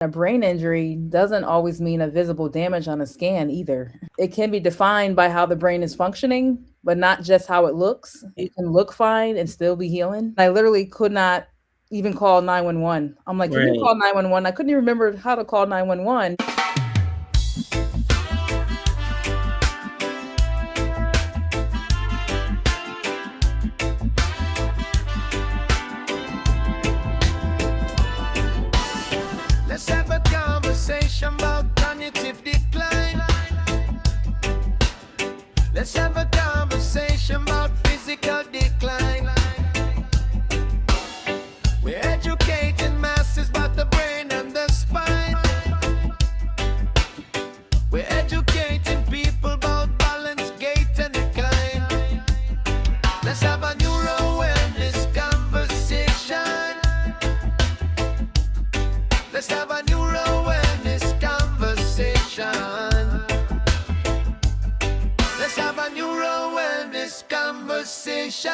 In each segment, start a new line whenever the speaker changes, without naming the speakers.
A brain injury doesn't always mean a visible damage on a scan either. It can be defined by how the brain is functioning, but not just how it looks. You can look fine and still be healing. I literally could not even call 911. I'm like, can you
Right.
call 911? I couldn't even remember how to call 911.
Let's have a conversation about cognitive decline. Let's have a conversation about physical decline. We're educating masses about the brain and the spine. We're educating people about balance, gait, and decline. Let's have a neuro wellness conversation. Let's have a neuro wellness conversation. Let's have a neuro wellness conversation.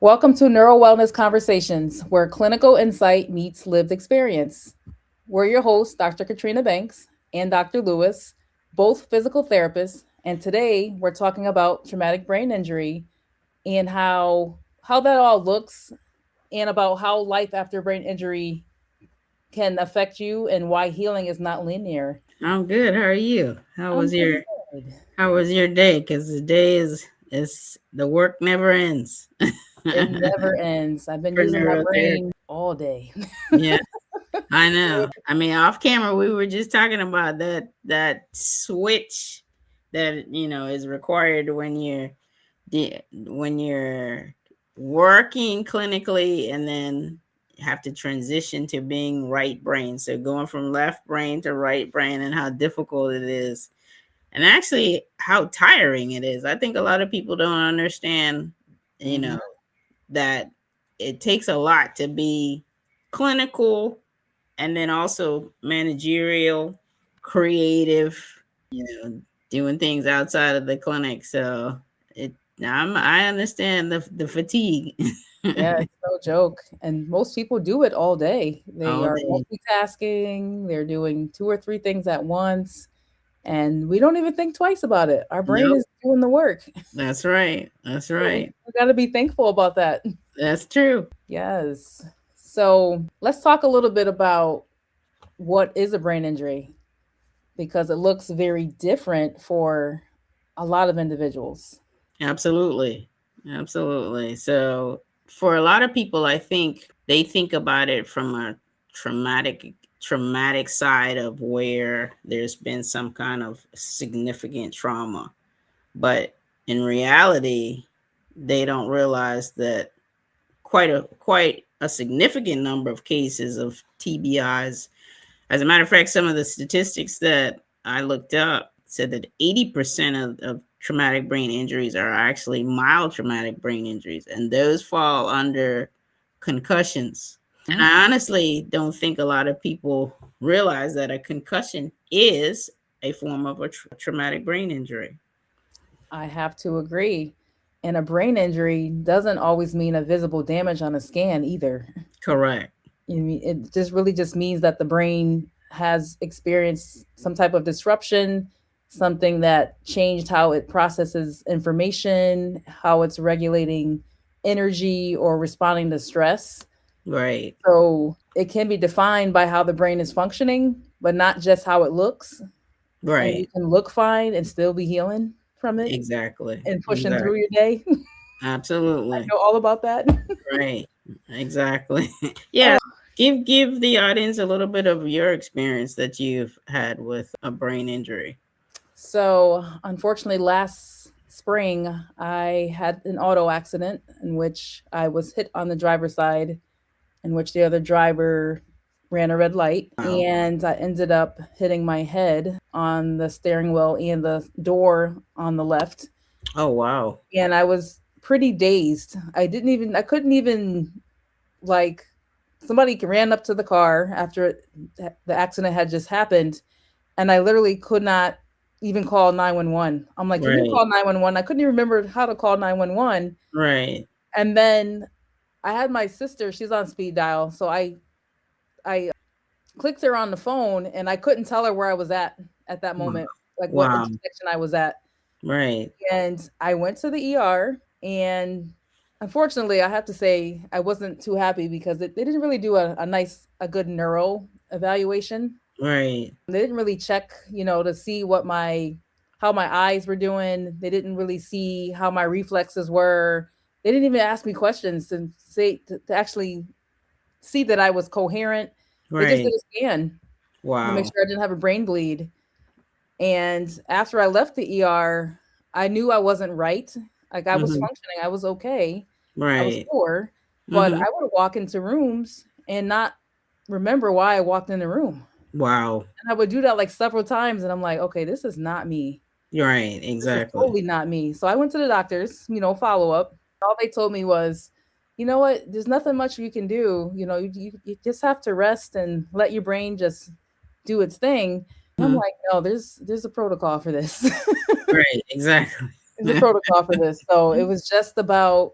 Welcome to Neuro Wellness Conversations, where clinical insight meets lived experience. We're your hosts, Dr. Katrina Banks and Dr. Lewis, both physical therapists, and today we're talking about traumatic brain injury and how that all looks and about how life after brain injury can affect you and why healing is not linear.
I'm good. How are you?
I'm pretty good.
How was your day? Because the day is the work never ends.
It never ends. I've been
For
using my
neurotherapy.
brain all day.
Yeah, I know. I mean, off camera, we were just talking about that switch that is required when you're working clinically, and then have to transition to being right brain. So going from left brain to right brain, and how difficult it is, and actually how tiring it is. I think a lot of people don't understand,
Mhm.
that it takes a lot to be clinical and then also managerial, creative, doing things outside of the clinic. So I understand the fatigue.
Yeah, it's no joke. And most people do it all day. They
All
are
day.
multitasking, they're doing two or three things at once, and we don't even think twice about it. Our brain
Nope.
is doing the work.
That's right. That's
So
right.
we got to be thankful about that.
That's true.
Yes. So let's talk a little bit about what is a brain injury because it looks very different for a lot of individuals.
Absolutely. Absolutely. So for a lot of people, I think they think about it from a traumatic side of where there's been some kind of significant trauma. But in reality, they don't realize that quite a significant number of cases of TBIs. As a matter of fact, some of the statistics that I looked up said that 80% of traumatic brain injuries are actually mild traumatic brain injuries, and those fall under concussions. And I honestly don't think a lot of people realize that a concussion is a form of a traumatic brain injury.
I have to agree. And a brain injury doesn't always mean a visible damage on a scan either.
Correct.
It just really just means that the brain has experienced some type of disruption, something that changed how it processes information, how it's regulating energy or responding to stress.
Right.
So it can be defined by how the brain is functioning, but not just how it looks. And you
Right.
can look fine and still be healing from it
Exactly.
and pushing
Exactly.
through your day. I
Absolutely.
know all about that.
Right. Exactly. Yeah. Give the audience a little bit of your experience that you've had with a brain injury.
So, unfortunately, last spring, I had an auto accident in which I was hit on the driver's side, in which the other driver ran a red light.
Wow.
And I ended up hitting my head on the steering wheel and the door on the left.
Oh wow.
And I was pretty dazed. I couldn't even, like, somebody ran up to the car after the accident had just happened, and I literally could not even call 911. I'm like, "Can you
Right.
call 911?" I couldn't even remember how to call 911.
Right.
And then I had my sister, she's on speed dial. So I clicked her on the phone and I couldn't tell her where I was at that
Wow.
moment, like what
Wow.
intersection I was at.
Right.
And I went to the ER, and unfortunately, I have to say I wasn't too happy because they didn't really do a good neuro evaluation.
Right.
They didn't really check, to see what how my eyes were doing. They didn't really see how my reflexes were. They didn't even ask me questions to actually see that I was coherent. They just
Right.
did a scan to make
Wow.
sure I didn't have a brain bleed. And after I left the ER, I knew I wasn't right. Like I was
Mm-hmm.
functioning, I was okay, I was
Right.
sure, but
Mm-hmm.
I would walk into rooms and not remember why I walked in the room.
Wow.
And I would do that like several times, and I'm like, okay, this is not me.
You're right.
This is
Exactly.
totally not me. So I went to the doctors, follow up. All they told me was, you know what, there's nothing much you can do. You just have to rest and let your brain just do its thing. I'm
Hmm.
like, no, there's a protocol for this.
Right. Exactly.
There's a protocol for this. So it was just about,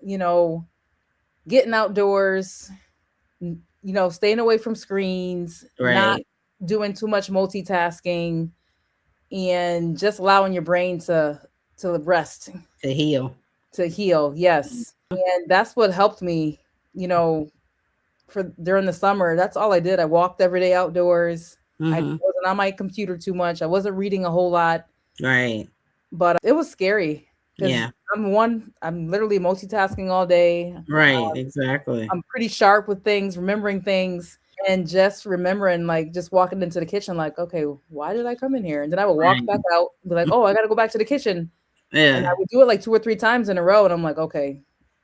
getting outdoors, staying away from screens, not
Right.
doing too much multitasking, and just allowing your brain to rest,
To heal.
to heal. Yes. And that's what helped me, you know, for during the summer. That's all I did. I walked every day outdoors. I
Mm-hmm.
wasn't on my computer too much. I wasn't reading a whole lot,
Right.
but it was scary because
Yeah.
I'm literally multitasking all day.
Right. Exactly.
I'm pretty sharp with things, remembering things, and just remembering, like, just walking into the kitchen, like, okay, why did I come in here? And then I would walk back
Right.
out, be like, oh, I got to go back to the kitchen. And I
Yeah.
would do it like 2 or 3 times in a row. And I'm like, okay,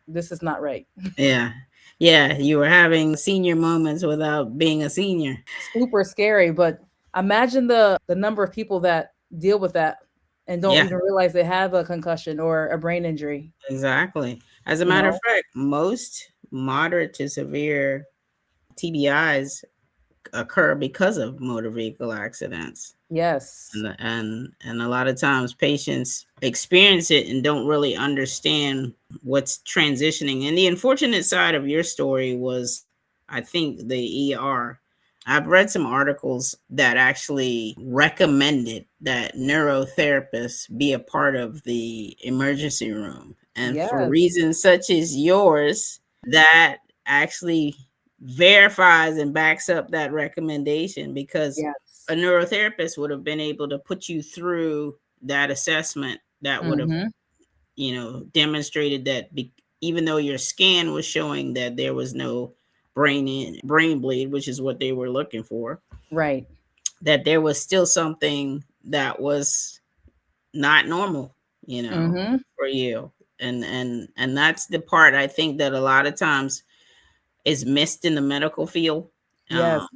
this is not right.
Yeah. Yeah. You were having senior moments without being a senior.
Super scary. But imagine the number of people that deal with that and don't
Yeah.
even realize they have a concussion or a brain injury,
Exactly. As a
you
matter of
know?
fact, most moderate to severe TBIs occur because of motor vehicle accidents.
Yes.
And a lot of times patients experience it and don't really understand what's transitioning. And the unfortunate side of your story was, I think, the ER. I've read some articles that actually recommended that neurotherapists be a part of the emergency room. And for
Yes.
reasons such as yours, that actually verifies and backs up that recommendation, because
Yes.
a neurotherapist would have been able to put you through that assessment that would have,
Mm-hmm.
demonstrated that even though your scan was showing that there was no brain bleed, which is what they were looking for,
Right.
that there was still something that was not normal,
Mm-hmm.
for you. And that's the part I think that a lot of times is missed in the medical field.
Yes.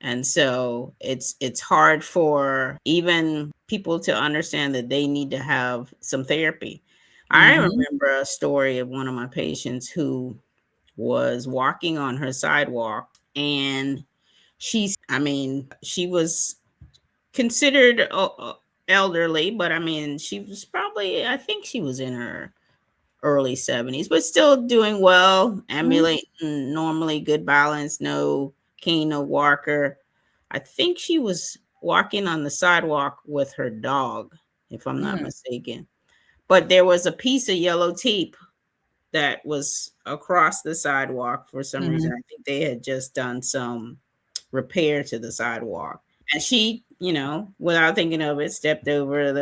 And so it's hard for even people to understand that they need to have some therapy. I
Mm-hmm.
remember a story of one of my patients who was walking on her sidewalk, and she was considered elderly, but I mean, she was probably, I think she was in her early 70s, but still doing well, emulating normally good balance, no cane, no walker. I think she was walking on the sidewalk with her dog, if I'm not
Mm-hmm.
mistaken. But there was a piece of yellow tape that was across the sidewalk for some reason.
Mm-hmm.
I think they had just done some repair to the sidewalk. And she, without thinking of it, stepped over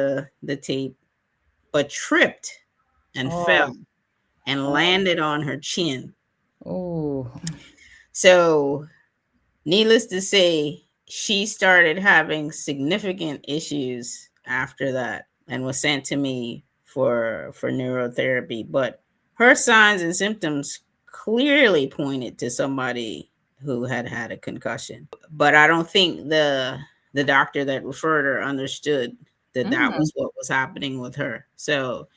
the tape, but tripped and
Oh,
fell and
oh,
landed on her chin.
oh.
So, needless to say, she started having significant issues after that and was sent to me for neurotherapy. But her signs and symptoms clearly pointed to somebody who had had a concussion. But I don't think the doctor that referred her understood that that
Mm,
was what was happening with her. So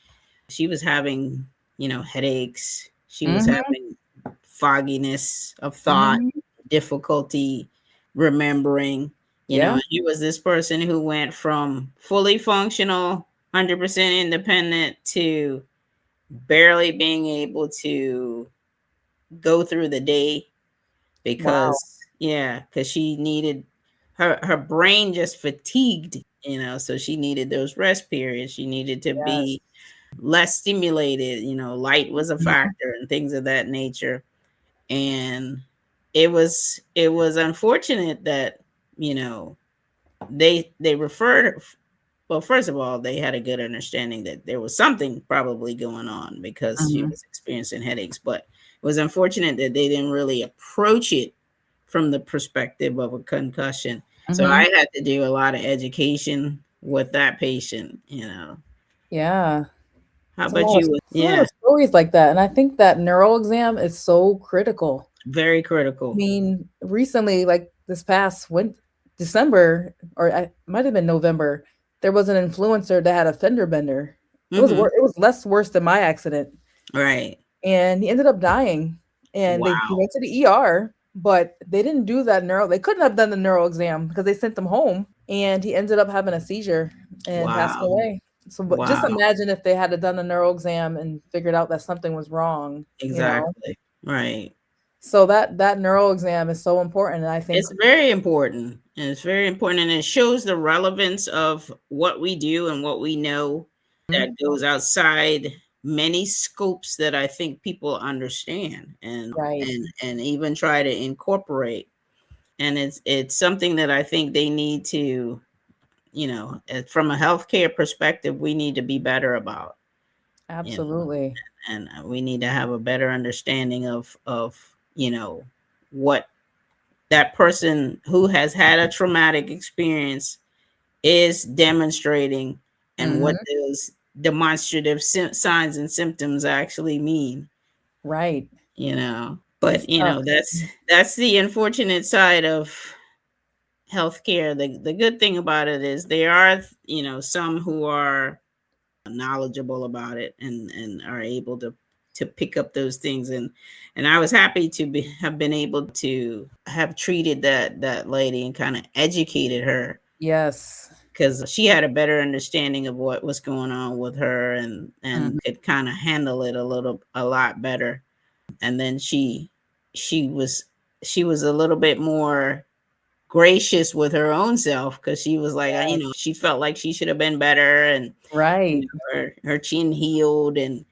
she was having, headaches. She was
mhm,
having fogginess of thought,
mhm.
difficulty remembering.
Yeah.
He was this person who went from fully functional, 100% independent to barely being able to go through the day
Wow.
because yeah, because she needed her brain just fatigued, so she needed those rest periods. She needed to
Yes.
be less stimulated, light was a
Mhm.
factor and things of that nature. And it was unfortunate that, you know, they referred. Well, first of all, they had a good understanding that there was something probably going on because she
Mhm.
was experiencing headaches, but it was unfortunate that they didn't really approach it from the perspective of a concussion. So
Mhm.
I had to do a lot of education with that patient.
Yeah.
How
It's
about you?
a lot
Yeah,
of stories like that, and I think that neural exam is so critical.
very
I
critical.
mean, recently, like this past December, or I might have been November, there was an influencer that had a fender bender.
Hmm.
It was less worse than my accident,
Right.
and he ended up dying. And he
Wow.
went to the ER, but they didn't do that neuro. They couldn't have done the neural exam because they sent him home, and he ended up having a seizure and passing
Wow.
away. So, but just
Wow.
imagine if they had done the neural exam and figured out that something was wrong, you know.
Exactly. Right.
So that neural exam is so important, and I think
It's very important. And it's very important. And it shows the relevance of what we do and what we know that goes outside many scopes that I think people understand
right,
and even try to incorporate. And it's something that I think they need to, from a healthcare perspective, we need to be better about. You know,
absolutely.
and we need to have a better understanding of what that person who has had a traumatic experience is demonstrating and what
Mhm.
those demonstrative signs and symptoms actually mean.
Right. It's
But
tough.
that's the unfortunate side of healthcare. The good thing about it is there are, some who are knowledgeable about it and are able to pick up those things. And I was happy to have been able to have treated that lady and kind of educated her
Yes.
because she had a better understanding of what was going on with her and
Mhm.
could kind of handle it a lot better. And then she was she was a little bit more gracious with her own self because she was like,
Yes.
she felt like she should have been better, and
Right.
her chin healed, and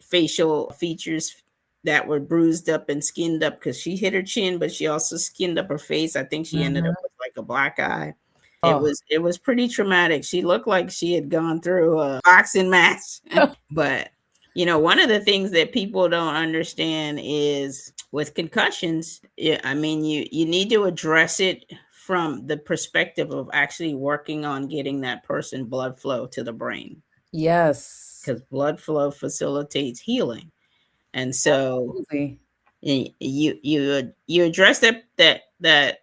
facial features that were bruised up and skinned up because she hit her chin, but she also skinned up her face. I think she ended
Mhm.
up with like a black eye. it
Oh,
was it was pretty traumatic. She looked like she had gone through a boxing match. But one of the things that people don't understand is with concussions, yeah, I mean, you need to address it from the perspective of actually working on getting that person blood flow to the brain
yes.
because blood flow facilitates healing. And so
Absolutely.
you address that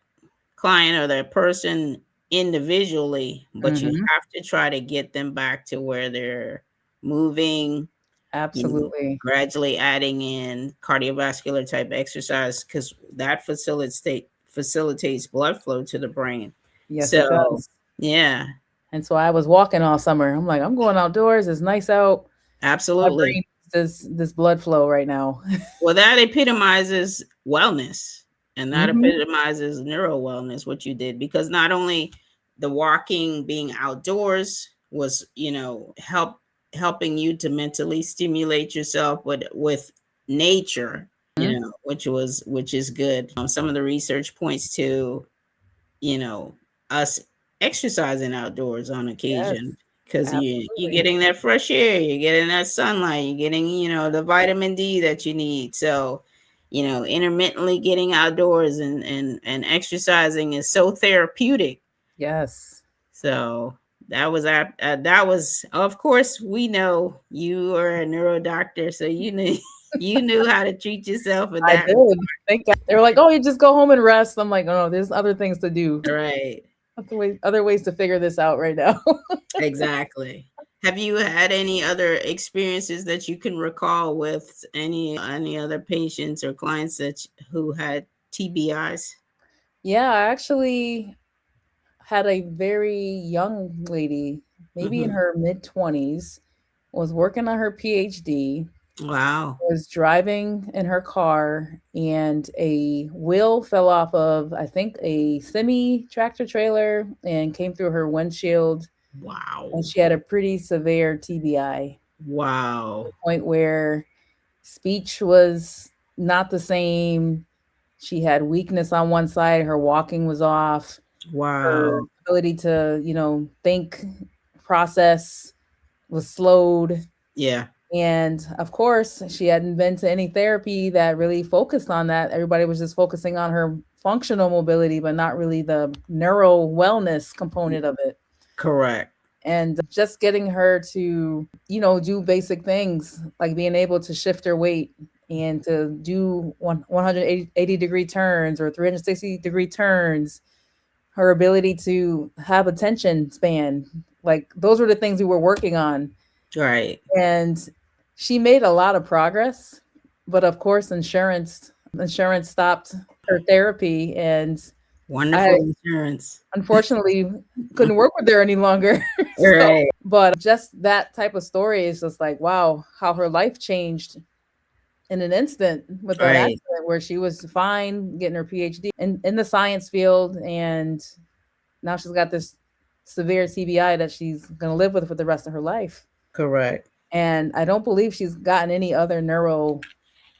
client or that person individually, but you
Mhm.
have to try to get them back to where they're moving,
Absolutely.
gradually adding in cardiovascular type exercise because that facilitates blood flow to the brain.
Yes, it
So,
does.
yeah,
And so I was walking all summer. I'm like, I'm going outdoors. It's nice out. My
absolutely.
brain needs this blood flow right now.
Well, that epitomizes wellness and that
Mhm.
epitomizes neuro wellness, what you did, because not only the walking, being outdoors was, helping you to mentally stimulate yourself with nature,
Mhm.
which is good. Some of the research points to, you know, us exercising outdoors on
Yes,
occasion because you're
absolutely.
getting that fresh air, you're getting that sunlight, you're getting, the vitamin D that you need. So, intermittently getting outdoors and exercising is so therapeutic.
Yes.
So that was, of course, we know you are a neuro doctor, so you knew you knew how to treat yourself in
I
that.
did. Thank God. They were like, "Oh, you just go home and rest." I'm like, "Oh, no, there's other things to do.
Right.
Other ways to figure this out right now."
Exactly. Have you had any other experiences that you can recall with any other patients or clients who had TBIs?
Yeah, I actually had a very young lady, maybe in
Hmm.
her mid 20s, was working on her PhD.
Wow.
Was driving in her car and a wheel fell off of, I think, a semi tractor trailer and came through her windshield.
Wow.
And she had a pretty severe TBI,
Wow.
point where speech was not the same. She had weakness on one side, her walking was off, her
Wow.
ability to, think, process was slowed.
Yeah.
And of course, she hadn't been to any therapy that really focused on that. Everybody was just focusing on her functional mobility, but not really the neuro wellness component of it.
Correct.
And just getting her to, do basic things like being able to shift her weight and to do 180-degree turns or 360-degree turns, her ability to have attention span. Like those were the things we were working on.
Right.
And she made a lot of progress, but of course insurance stopped her therapy, and I
Wonderful insurance.
unfortunately couldn't work with her any longer. So,
Right.
but just that type of story is just like, wow, how her life changed in an instant with that
Right.
accident where she was fine getting her PhD in the science field, and now she's got this severe TBI that she's going to live with for the rest of her life.
Correct.
And I don't believe she's gotten any other neuro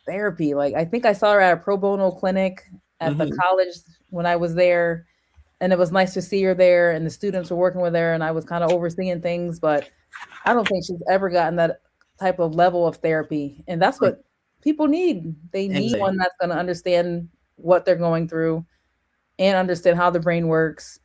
therapy. Like I think I saw her at a pro bono clinic at the
Mhm.
college when I was there, and it was nice to see her there, and the students were working with her, and I was kind of overseeing things, but I don't think she's ever gotten that type of level of therapy. And that's what people need. They need
Exactly.
one that's going to understand what they're going through and understand how the brain works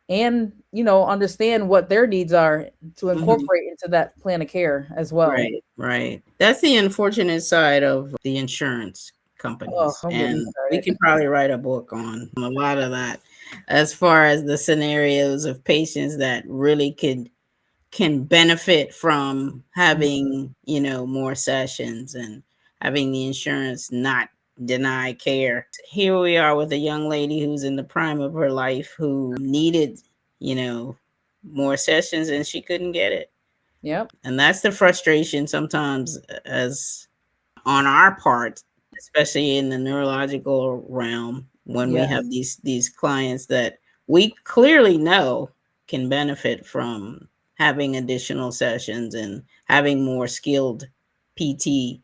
and, understand what their needs are to
Mhm.
incorporate into that plan of care as well.
Right. Right. That's the unfortunate side of the insurance
Oh,
companies,
don't get me
and we
started.
can probably write a book on a lot of that, as far as the scenarios of patients that really can benefit from having, more sessions and having the insurance not deny care. Here we are with a young lady who's in the prime of her life who needed, you know, more sessions, and she couldn't get it.
Yep.
And that's the frustration sometimes, as on our part, especially in the neurological realm, when we
Yes.
have these clients that we clearly know can benefit from having additional sessions and having more skilled PT.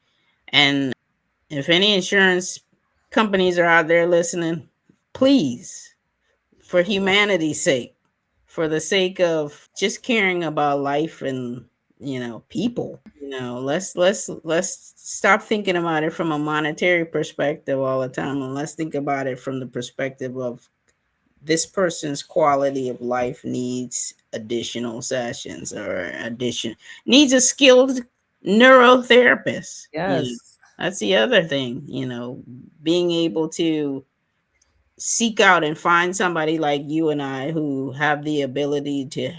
And if any insurance companies are out there listening, please, for humanity's sake, for the sake of just caring about life and, people, let's stop thinking about it from a monetary perspective all the time, and let's think about it from the perspective of this person's quality of life needs additional sessions, or needs a skilled neurotherapist.
Yes.
That's the other thing, being able to seek out and find somebody like you and I who have the ability to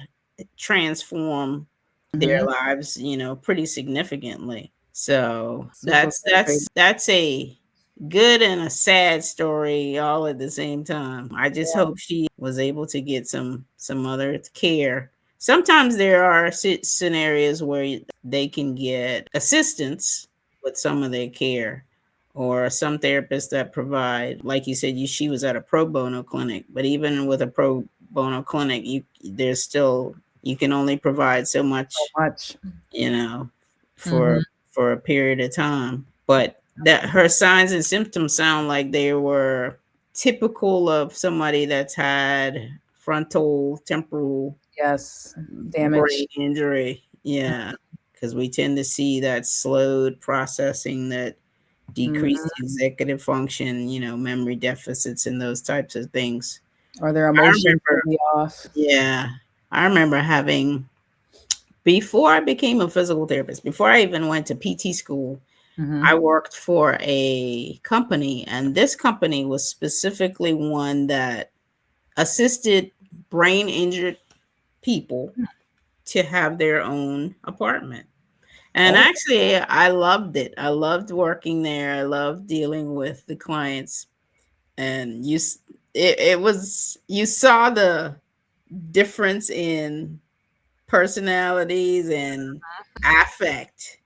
transform their
Mhm.
lives, pretty significantly. So
Super
that's
frustrating.
that's that's a good and a sad story all at the same time. I just
Yeah.
hope she was able to get some other care. Sometimes there are scenarios where they can get assistance with some of their care, or some therapists that provide, like you said, she was at a pro bono clinic, but even with a pro bono clinic, there's still, you can only provide so
So
much,
much.
you know,
Mhm.
for a period of time. But that her signs and symptoms sound like they were typical of somebody that's had frontal temporal
Yes.
brain
Damage.
injury. Yeah, because we tend to see that slowed processing, that decreased
Mhm.
executive function, memory deficits, and those types of things.
Or their
I
emotions
remember,
will be off.
yeah, I remember having, before I became a physical therapist, before I even went to PT school, I
Mhm.
worked for a company, and this company was specifically one that assisted brain injured people to have their own apartment. And
Oh,
actually, I loved it. I loved working there. I loved dealing with the clients. And it was, you saw the difference in personalities and affect.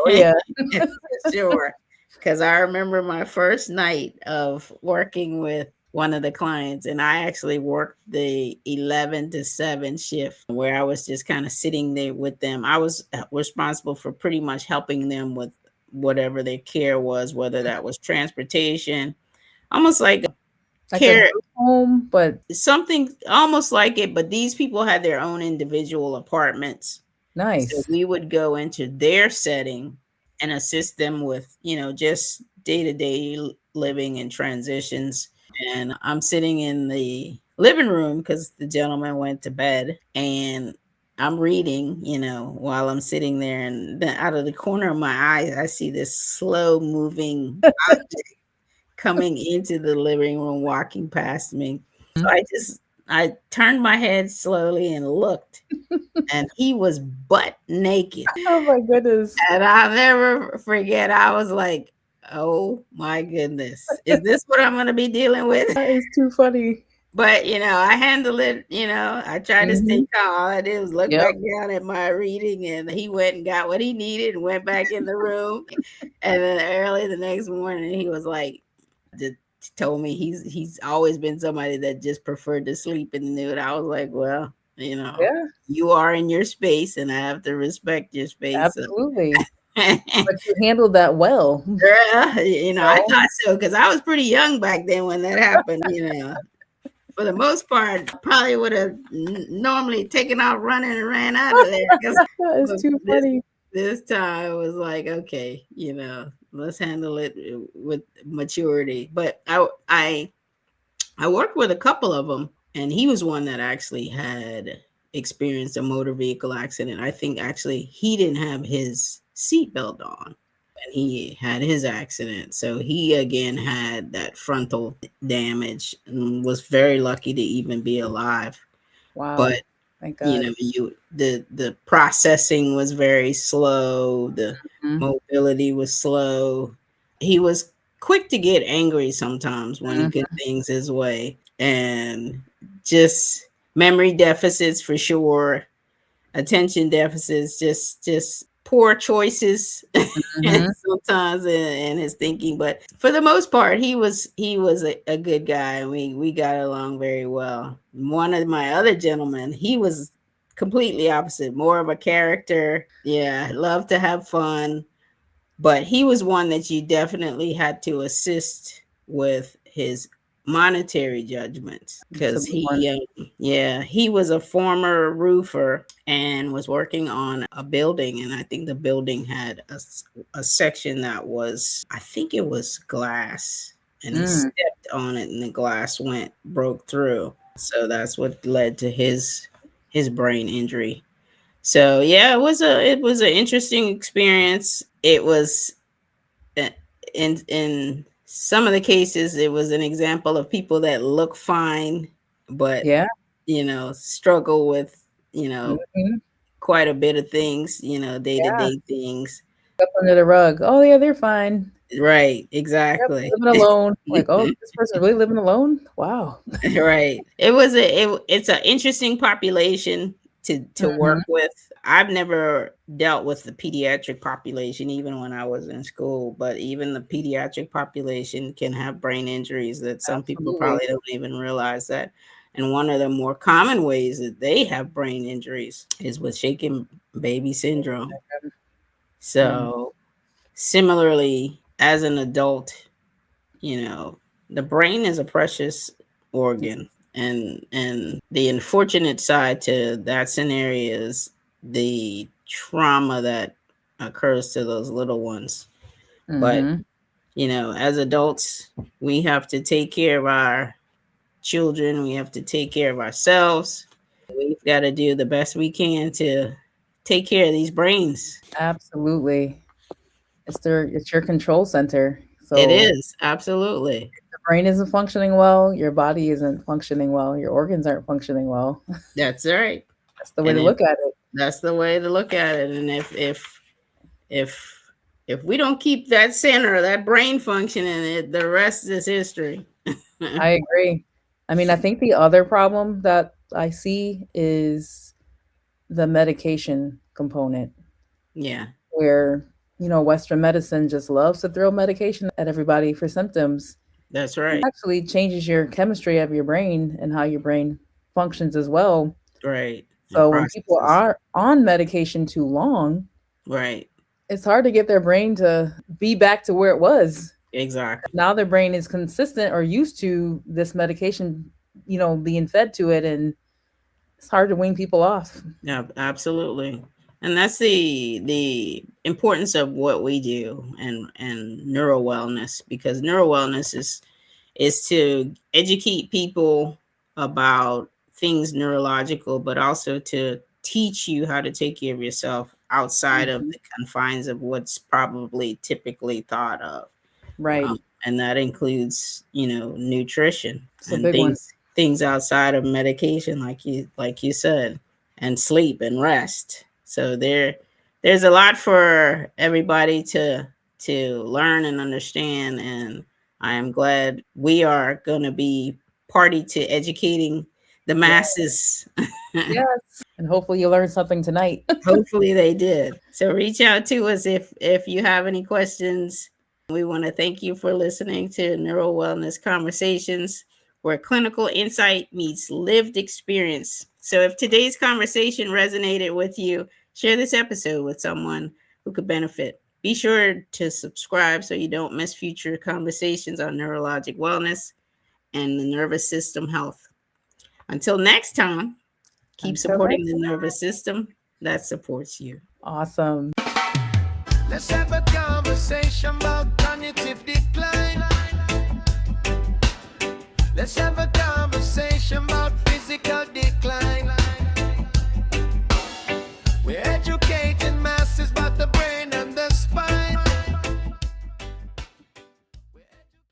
Oh yeah.
For sure. Because I remember my first night of working with one of the clients, and I actually worked the 11 to 7 shift where I was just kind of sitting there with them. I was responsible for pretty much helping them with whatever their care was, whether that was transportation, almost like
Like a
care,
group home, but
something almost like it, but these people had their own individual apartments. So
nice.
we would go into their setting and assist them with, just day to day living and transitions. And I'm sitting in the living room because the gentleman went to bed, and I'm reading, while I'm sitting there. And then out of the corner of my eye, I see this slow moving object coming into the living room, walking past me. So I turned my head slowly and looked, and he was butt naked.
Oh my goodness.
And I'll never forget, I was like, oh my goodness, is this what I'm going to be dealing with?
That is too funny.
But, I handled it, I tried to stay
Mhm.
calm. All I did was look
Yep.
back down at my reading, and he went and got what he needed and went back in the room. And then early the next morning, he was like, just told me he's always been somebody that just preferred to sleep in the nude. I was like, well,
Yeah,
you are in your space, and I have to respect your space. So.
absolutely. But you handled that well.
Girl, I
No?
thought so because I was pretty young back then when that happened. For the most part, probably would have normally taken off running and ran out of there.
That is too
This
funny.
this time it was like, okay, let's handle it with maturity. But I worked with a couple of them, and he was one that actually had experienced a motor vehicle accident. I think actually he didn't have his seatbelt on when he had his accident. So he again had that frontal damage and was very lucky to even be alive.
Wow.
But
Thank God.
the processing was very slow, the
Mhm.
mobility was slow. He was quick to get angry sometimes when he put
Mhm.
things his way, and just memory deficits for sure, attention deficits, just poor choices
Mhm.
sometimes in his thinking. But for the most part, he was a good guy, and we got along very well. One of my other gentlemen, he was completely opposite, more of a character. Yeah, loved to have fun, but he was one that you definitely had to assist with his monetary judgments
It's a
because
big one.
he was a former roofer and was working on a building, and I think the building had a section that was, I think it was glass, and he
Mm.
stepped on it and the glass broke through, so that's what led to his brain injury. So yeah, it was an interesting experience. It was uh, in some of the cases, it was an example of people that look fine, but
Yeah.
struggle with
Mhm.
quite a bit of things, day to
Yeah.
day things.
Up under the rug. Oh yeah, they're fine.
Right,
Yep,
exactly.
living alone. Like, oh, this person really living alone? Wow.
Right. It's an interesting population to work
Mhm.
with. I've never dealt with the pediatric population even when I was in school, but even the pediatric population can have brain injuries that some people
Absolutely.
probably don't even realize that. And one of the more common ways that they have brain injuries is with shaken baby syndrome.
Mm.
So similarly, as an adult, you know the brain is a precious organ, and the unfortunate side to that scenario is the trauma that occurs to those little ones. But
Mhm.
as adults, we have to take care of our children, we have to take care of ourselves. We've got to do the best we can to take care of these brains.
Absolutely. It's your control center.
It
So
is absolutely.
the brain isn't functioning well, your body isn't functioning well, your organs aren't functioning well.
That's right.
That's the way
And
to
if
look at it.
That's the way to look at it. And if if we don't keep that center, that brain functioning, the rest is history.
I agree. I mean, I think the other problem that I see is the medication component
Yeah.
where Western medicine just loves to throw medication at everybody for symptoms.
That's
It
right.
actually changes your chemistry of your brain and how your brain functions as well.
Right. And
So when people
processes.
are on medication too long,
Right.
it's hard to get their brain to be back to where it was.
Exactly.
Now their brain is consistent or used to this medication, being fed to it, and it's hard to wean people off.
Yeah, absolutely. And that's the importance of what we do and neuro wellness, because neuro wellness is to educate people about things neurological, but also to teach you how to take care of yourself outside of
Mhm.
the confines of what's probably typically thought of.
Right.
And that includes, nutrition
It's a
and
big one.
things outside of medication, like you said, and sleep and rest. So there's a lot for everybody to learn and understand, and I am glad we are going to be party to educating the
Yeah.
masses.
Yes. And hopefully you learned something tonight.
Hopefully they did. So reach out to us if you have any questions. We want to thank you for listening to Neuro Wellness Conversations, where clinical insight meets lived experience. So if today's conversation resonated with you, share this episode with someone who could benefit. Be sure to subscribe so you don't miss future conversations on neurologic wellness and the nervous system health. Until next time, keep
Until
supporting
next
the
time.
nervous system that supports you.
Awesome.
Let's have a conversation about